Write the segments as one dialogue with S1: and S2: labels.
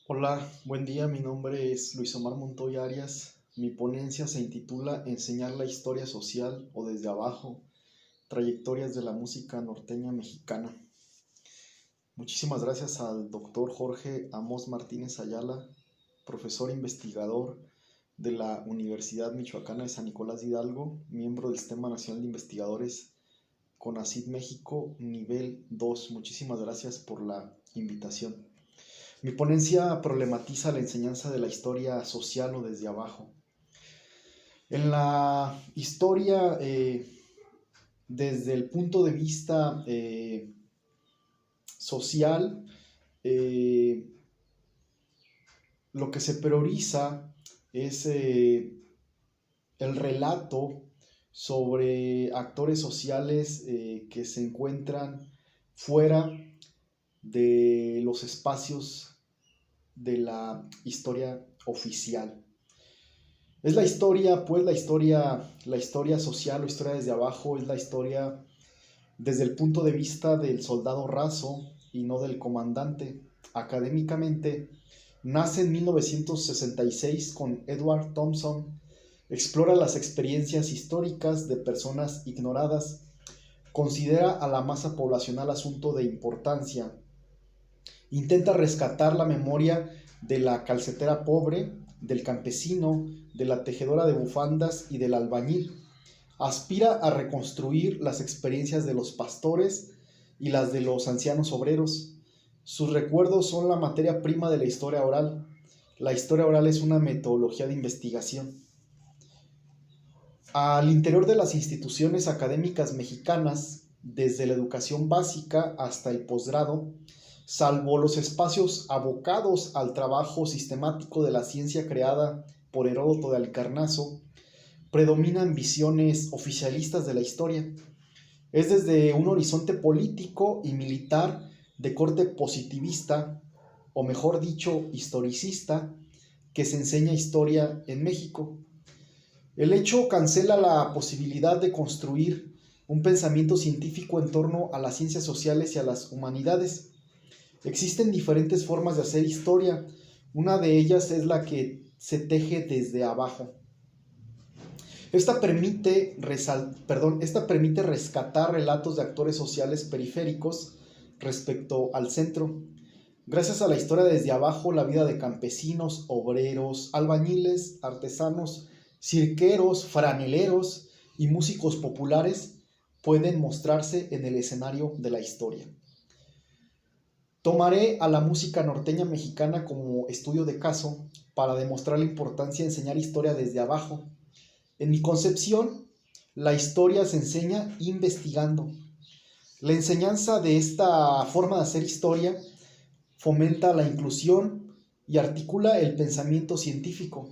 S1: Hola, buen día. Mi nombre es Luis Omar Montoya Arias. Mi ponencia se intitula Enseñar la historia social o desde abajo, trayectorias de la música norteña mexicana. Muchísimas gracias al doctor Jorge Amos Martínez Ayala, profesor investigador de la Universidad Michoacana de San Nicolás de Hidalgo, miembro del Sistema Nacional de Investigadores CONACYT México, nivel 2. Muchísimas gracias por la invitación. Mi ponencia problematiza la enseñanza de la historia social o desde abajo. En la historia, desde el punto de vista social, lo que se prioriza es el relato sobre actores sociales que se encuentran fuera de los espacios de la historia oficial. Es la historia, pues la historia social o historia desde abajo, es la historia desde el punto de vista del soldado raso y no del comandante. Académicamente, nace en 1966 con Edward Thompson, explora las experiencias históricas de personas ignoradas, considera a la masa poblacional asunto de importancia, intenta rescatar la memoria de la calcetera pobre, del campesino, de la tejedora de bufandas y del albañil. Aspira a reconstruir las experiencias de los pastores y las de los ancianos obreros. Sus recuerdos son la materia prima de la historia oral. La historia oral es una metodología de investigación. Al interior de las instituciones académicas mexicanas, desde la educación básica hasta el posgrado, salvo los espacios abocados al trabajo sistemático de la ciencia creada por Heródoto de Halicarnaso, predominan visiones oficialistas de la historia. Es desde un horizonte político y militar de corte positivista, o mejor dicho, historicista, que se enseña historia en México. El hecho cancela la posibilidad de construir un pensamiento científico en torno a las ciencias sociales y a las humanidades. Existen diferentes formas de hacer historia. Una de ellas es la que se teje desde abajo. Esta permite rescatar relatos de actores sociales periféricos respecto al centro. Gracias a la historia desde abajo, la vida de campesinos, obreros, albañiles, artesanos, cirqueros, franeleros y músicos populares pueden mostrarse en el escenario de la historia. Tomaré a la música norteña mexicana como estudio de caso para demostrar la importancia de enseñar historia desde abajo. En mi concepción, la historia se enseña investigando. La enseñanza de esta forma de hacer historia fomenta la inclusión y articula el pensamiento científico.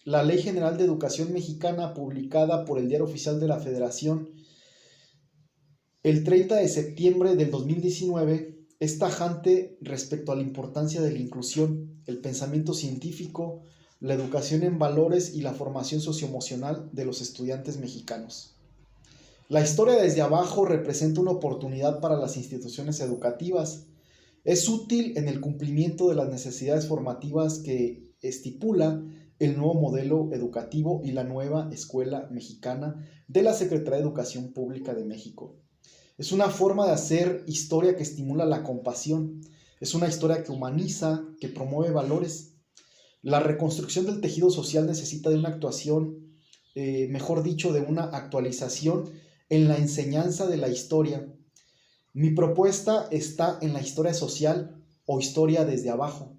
S1: La Ley General de Educación Mexicana, publicada por el Diario Oficial de la Federación el 30 de septiembre del 2019, es tajante respecto a la importancia de la inclusión, el pensamiento científico, la educación en valores y la formación socioemocional de los estudiantes mexicanos. La historia desde abajo representa una oportunidad para las instituciones educativas. Es útil en el cumplimiento de las necesidades formativas que estipula el nuevo modelo educativo y la nueva Escuela Mexicana de la Secretaría de Educación Pública de México. Es una forma de hacer historia que estimula la compasión. Es una historia que humaniza, que promueve valores. La reconstrucción del tejido social necesita de una actuación, mejor dicho, de una actualización en la enseñanza de la historia. Mi propuesta está en la historia social o historia desde abajo,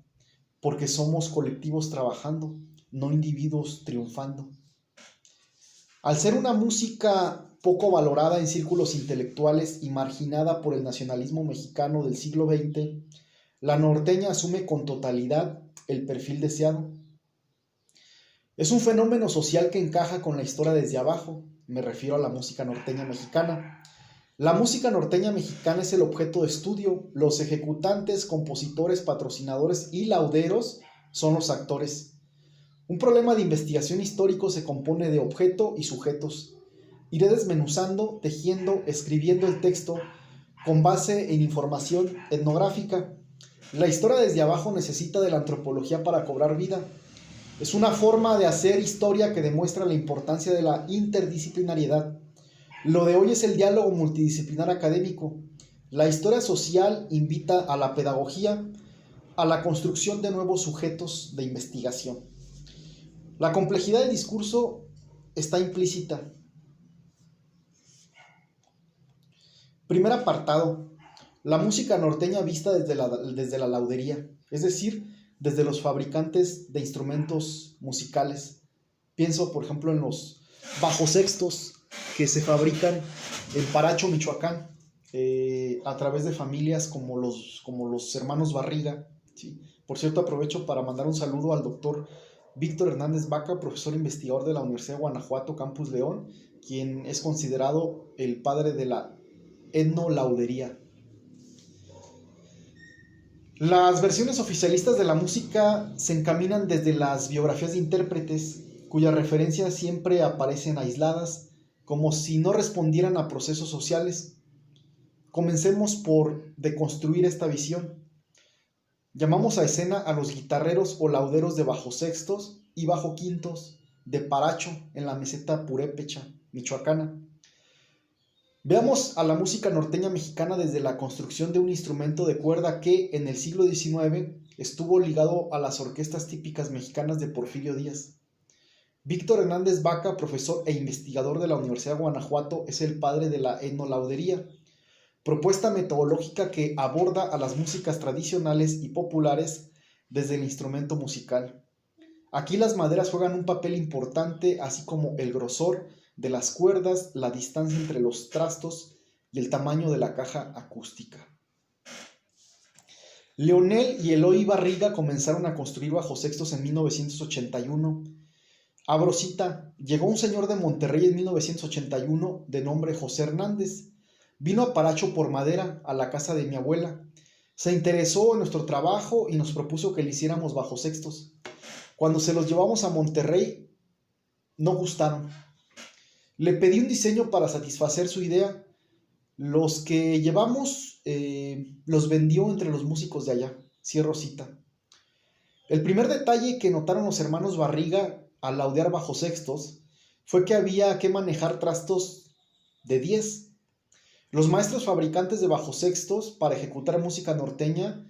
S1: porque somos colectivos trabajando, no individuos triunfando. Al ser una música poco valorada en círculos intelectuales y marginada por el nacionalismo mexicano del siglo XX, la norteña asume con totalidad el perfil deseado. Es un fenómeno social que encaja con la historia desde abajo, me refiero a la música norteña mexicana. La música norteña mexicana es el objeto de estudio, los ejecutantes, compositores, patrocinadores y lauderos son los actores. Un problema de investigación histórico se compone de objeto y sujetos. Iré desmenuzando, tejiendo, escribiendo el texto con base en información etnográfica. La historia desde abajo necesita de la antropología para cobrar vida. Es una forma de hacer historia que demuestra la importancia de la interdisciplinariedad. Lo de hoy es el diálogo multidisciplinar académico. La historia social invita a la pedagogía, a la construcción de nuevos sujetos de investigación. La complejidad del discurso está implícita. Primer apartado. La música norteña vista desde la laudería, es decir, desde los fabricantes de instrumentos musicales. Pienso, por ejemplo, en los bajosextos que se fabrican en Paracho, Michoacán, a través de familias como los hermanos Barriga, ¿sí? Por cierto, aprovecho para mandar un saludo al doctor Víctor Hernández Vaca, profesor investigador de la Universidad de Guanajuato, Campus León, quien es considerado el padre de la etnolaudería. Las versiones oficialistas de la música se encaminan desde las biografías de intérpretes, cuyas referencias siempre aparecen aisladas, como si no respondieran a procesos sociales. Comencemos por deconstruir esta visión. Llamamos a escena a los guitarreros o lauderos de bajosextos y bajoquintos de Paracho en la meseta purépecha, michoacana. Veamos a la música norteña mexicana desde la construcción de un instrumento de cuerda que en el siglo XIX estuvo ligado a las orquestas típicas mexicanas de Porfirio Díaz. Víctor Hernández Vaca, profesor e investigador de la Universidad de Guanajuato, es el padre de la etnolaudería, propuesta metodológica que aborda a las músicas tradicionales y populares desde el instrumento musical. Aquí las maderas juegan un papel importante, así como el grosor de las cuerdas, la distancia entre los trastos y el tamaño de la caja acústica. Leonel y Eloy Barriga comenzaron a construir bajosextos en 1981. Abro cita: llegó un señor de Monterrey en 1981 de nombre José Hernández. Vino a Paracho por madera a la casa de mi abuela. Se interesó en nuestro trabajo y nos propuso que le hiciéramos bajosextos. Cuando se los llevamos a Monterrey, no gustaron. Le pedí un diseño para satisfacer su idea. Los que llevamos los vendió entre los músicos de allá. Cierro cita. El primer detalle que notaron los hermanos Barriga al laudear bajosextos fue que había que manejar trastos de 10. Los maestros fabricantes de bajosextos para ejecutar música norteña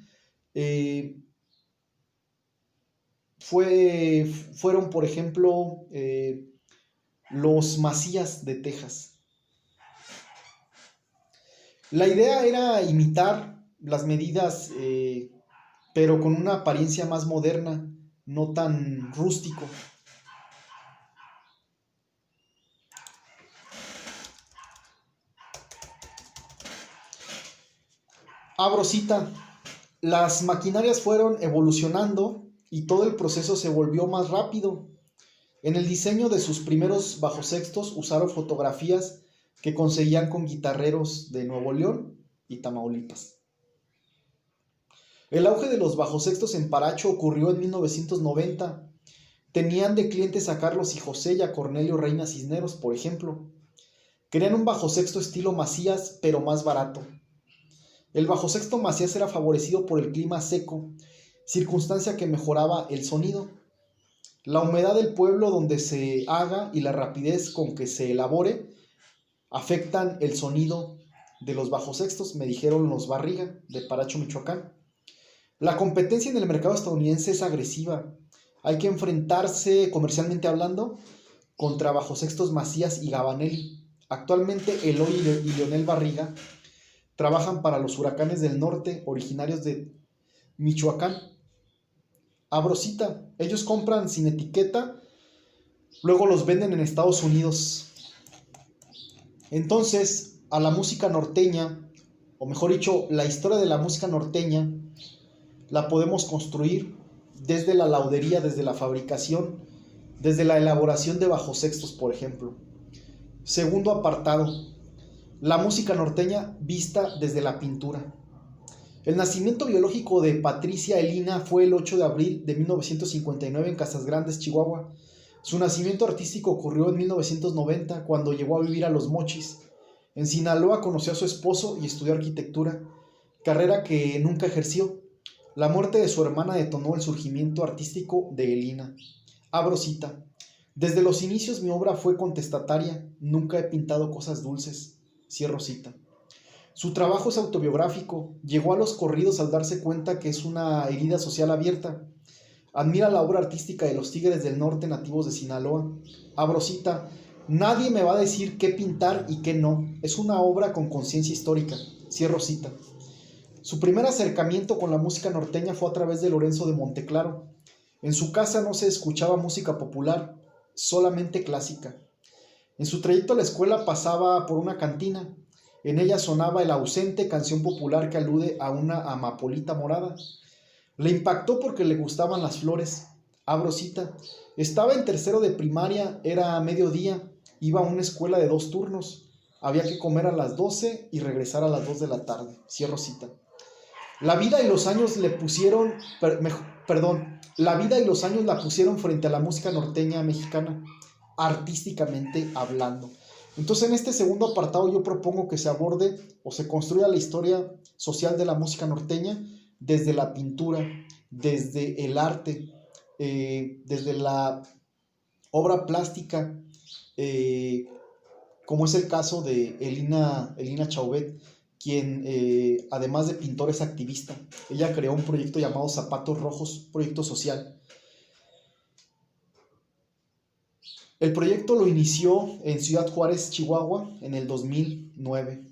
S1: fueron, por ejemplo, los Macías de Texas. La idea era imitar las medidas, pero con una apariencia más moderna, no tan rústico. Abro cita: las maquinarias fueron evolucionando y todo el proceso se volvió más rápido. En el diseño de sus primeros bajosextos usaron fotografías que conseguían con guitarreros de Nuevo León y Tamaulipas. El auge de los bajosextos en Paracho ocurrió en 1990. Tenían de clientes a Carlos y José y a Cornelio Reina Cisneros, por ejemplo. Querían un bajosexto estilo Macías, pero más barato. El bajosexto Macías era favorecido por el clima seco, circunstancia que mejoraba el sonido. La humedad del pueblo donde se haga y la rapidez con que se elabore afectan el sonido de los bajosextos, me dijeron los Barriga de Paracho, Michoacán. La competencia en el mercado estadounidense es agresiva. Hay que enfrentarse, comercialmente hablando, contra bajosextos Macías y Gabanelli. Actualmente Eloy y Leonel Barriga trabajan para los Huracanes del Norte, originarios de Michoacán. Abro cita: ellos compran sin etiqueta, luego los venden en Estados Unidos. Entonces, a la música norteña, o mejor dicho, la historia de la música norteña, la podemos construir desde la laudería, desde la fabricación, desde la elaboración de bajosextos, por ejemplo. Segundo apartado: la música norteña vista desde la pintura. El nacimiento biológico de Patricia Elina fue el 8 de abril de 1959 en Casas Grandes, Chihuahua. Su nacimiento artístico ocurrió en 1990, cuando llegó a vivir a Los Mochis. En Sinaloa conoció a su esposo y estudió arquitectura, carrera que nunca ejerció. La muerte de su hermana detonó el surgimiento artístico de Elina. Abro cita. Desde los inicios mi obra fue contestataria, nunca he pintado cosas dulces. Cierro cita. Su trabajo es autobiográfico, llegó a los corridos al darse cuenta que es una herida social abierta. Admira la obra artística de los Tigres del Norte nativos de Sinaloa. Abro cita. Nadie me va a decir qué pintar y qué no. Es una obra con conciencia histórica. Cierro cita. Su primer acercamiento con la música norteña fue a través de Lorenzo de Monteclaro. En su casa no se escuchaba música popular, solamente clásica. En su trayecto a la escuela pasaba por una cantina. En ella sonaba El ausente, canción popular que alude a una amapolita morada. Le impactó porque le gustaban las flores. Abro cita. Estaba en tercero de primaria, era mediodía, iba a una escuela de 2 turnos. Había que comer a las 12 y regresar a las 2 de la tarde. Cierro cita. La vida y los años la pusieron frente a la música norteña mexicana, artísticamente hablando. Entonces, en este segundo apartado yo propongo que se aborde o se construya la historia social de la música norteña desde la pintura, desde el arte, desde la obra plástica, como es el caso de Elina Chauvet, quien además de pintor es activista. Ella creó un proyecto llamado Zapatos Rojos, proyecto social. El proyecto lo inició en Ciudad Juárez, Chihuahua, en el 2009.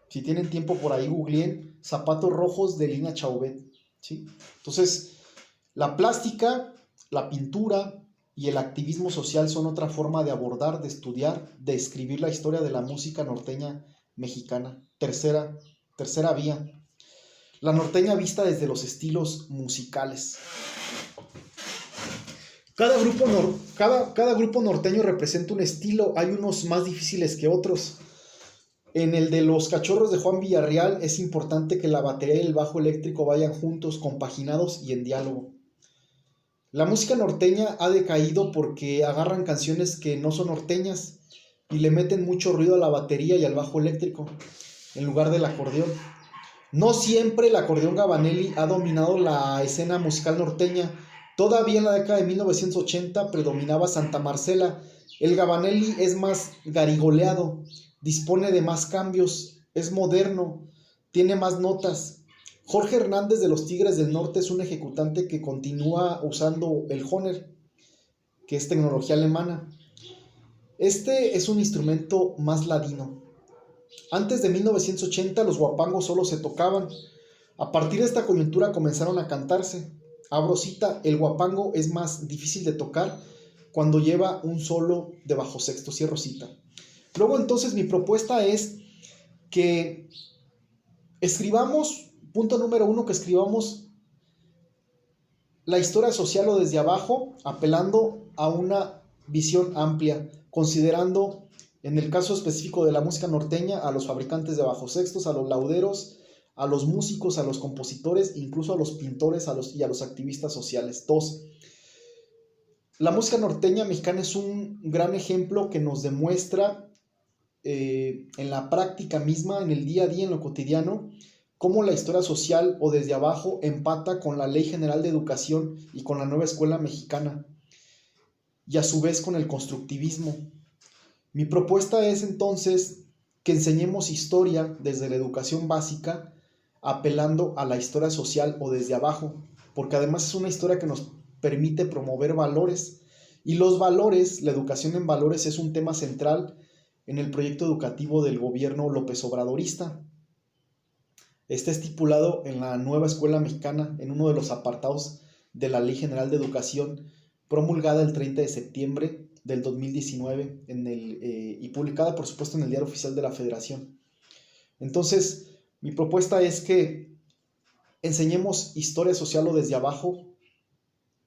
S1: Si tienen tiempo por ahí, googleen Zapatos Rojos de Elina Chauvet, ¿sí? Entonces, la plástica, la pintura y el activismo social son otra forma de abordar, de estudiar, de escribir la historia de la música norteña mexicana. Tercera vía. La norteña vista desde los estilos musicales. Cada grupo norteño representa un estilo, hay unos más difíciles que otros. En el de los Cachorros de Juan Villarreal es importante que la batería y el bajo eléctrico vayan juntos, compaginados y en diálogo. La música norteña ha decaído porque agarran canciones que no son norteñas y le meten mucho ruido a la batería y al bajo eléctrico en lugar del acordeón. No siempre el acordeón Gabanelli ha dominado la escena musical norteña. Todavía en la década de 1980 predominaba Santa Marcela. El Gabanelli es más garigoleado, dispone de más cambios, es moderno, tiene más notas. Jorge Hernández de los Tigres del Norte es un ejecutante que continúa usando el Hohner, que es tecnología alemana. Este es un instrumento más ladino. Antes de 1980 los guapangos solo se tocaban. A partir de esta coyuntura comenzaron a cantarse. Abro cita, el guapango es más difícil de tocar cuando lleva un solo de bajo sexto. Cierro cita. Luego entonces mi propuesta es que escribamos, punto número 1, que escribamos la historia social o desde abajo, apelando a una visión amplia, considerando, en el caso específico de la música norteña, a los fabricantes de bajos sextos, a los lauderos, a los músicos, a los compositores, incluso a los pintores y a los activistas sociales. 2. La música norteña mexicana es un gran ejemplo que nos demuestra en la práctica misma, en el día a día, en lo cotidiano, cómo la historia social o desde abajo empata con la Ley General de Educación y con la nueva escuela mexicana, y a su vez con el constructivismo. Mi propuesta es entonces que enseñemos historia desde la educación básica, apelando a la historia social o desde abajo, porque además es una historia que nos permite promover valores, y los valores, la educación en valores es un tema central en el proyecto educativo del gobierno López Obradorista. Está estipulado en la nueva escuela mexicana, en uno de los apartados de la Ley General de Educación, promulgada el 30 de septiembre del 2019 y publicada, por supuesto, en el Diario Oficial de la Federación. Entonces, mi propuesta es que enseñemos historia social o desde abajo,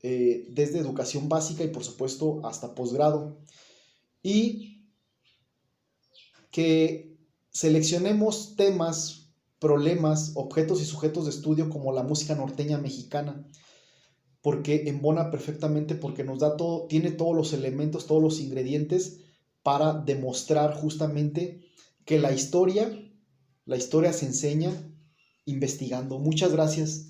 S1: desde educación básica y, por supuesto, hasta posgrado, y que seleccionemos temas, problemas, objetos y sujetos de estudio como la música norteña mexicana, porque embona perfectamente, porque nos da todo, tiene todos los elementos, todos los ingredientes para demostrar justamente que la historia se enseña investigando. Muchas gracias.